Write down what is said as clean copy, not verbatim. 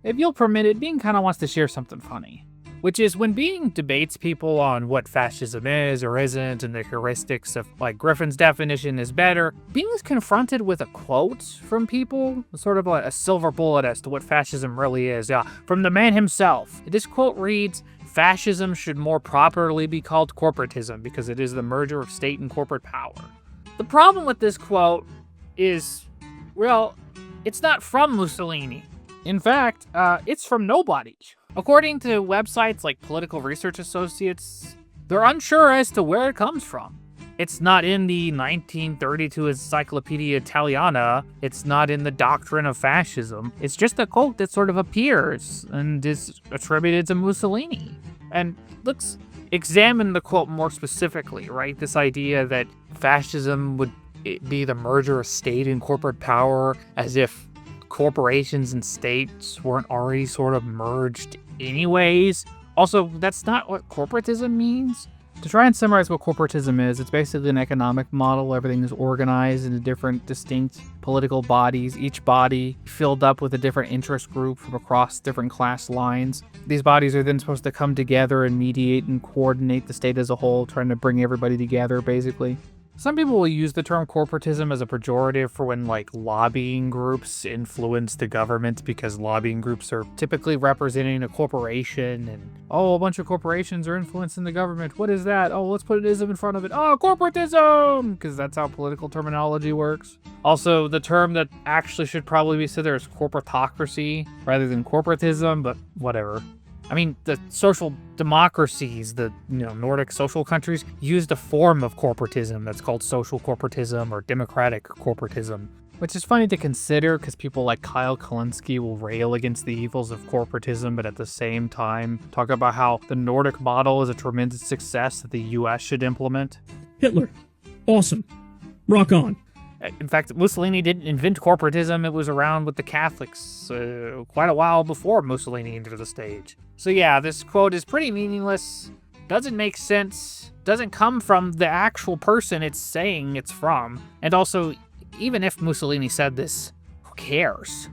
if you'll permit it, Bean kind of wants to share something funny. Which is when Bean debates people on what fascism is or isn't and the heuristics of, like, Griffin's definition is better, Bean is confronted with a quote from people, sort of like a silver bullet as to what fascism really is, from the man himself. This quote reads, "Fascism should more properly be called corporatism because it is the merger of state and corporate power." The problem with this quote is, well, it's not from Mussolini. In fact, it's from nobody. According to websites like Political Research Associates, they're unsure as to where it comes from. It's not in the 1932 Encyclopedia Italiana. It's not in the Doctrine of Fascism. It's just a quote that sort of appears and is attributed to Mussolini. And let's examine the quote more specifically, right? This idea that fascism would be the merger of state and corporate power, as if corporations and states weren't already sort of merged anyways. Also, that's not what corporatism means. To try and summarize what corporatism is, it's basically an economic model. Everything is organized into different distinct political bodies, each body filled up with a different interest group from across different class lines. These bodies are then supposed to come together and mediate and coordinate the state as a whole, trying to bring everybody together, basically. Some people will use the term corporatism as a pejorative for when, like, lobbying groups influence the government, because lobbying groups are typically representing a corporation, and, oh, a bunch of corporations are influencing the government. What is that? Oh, let's put an ism in front of it. Oh, corporatism! Because that's how political terminology works. Also, the term that actually should probably be said there is corporatocracy rather than corporatism, but whatever. I mean, the social democracies, the Nordic social countries, used a form of corporatism that's called social corporatism or democratic corporatism, which is funny to consider because people like Kyle Kalinske will rail against the evils of corporatism, but at the same time talk about how the Nordic model is a tremendous success that the US should implement. Hitler. Awesome. Rock on. In fact, Mussolini didn't invent corporatism. It was around with the Catholics quite a while before Mussolini entered the stage. So yeah, this quote is pretty meaningless, doesn't make sense, doesn't come from the actual person it's saying it's from. And also, even if Mussolini said this, who cares?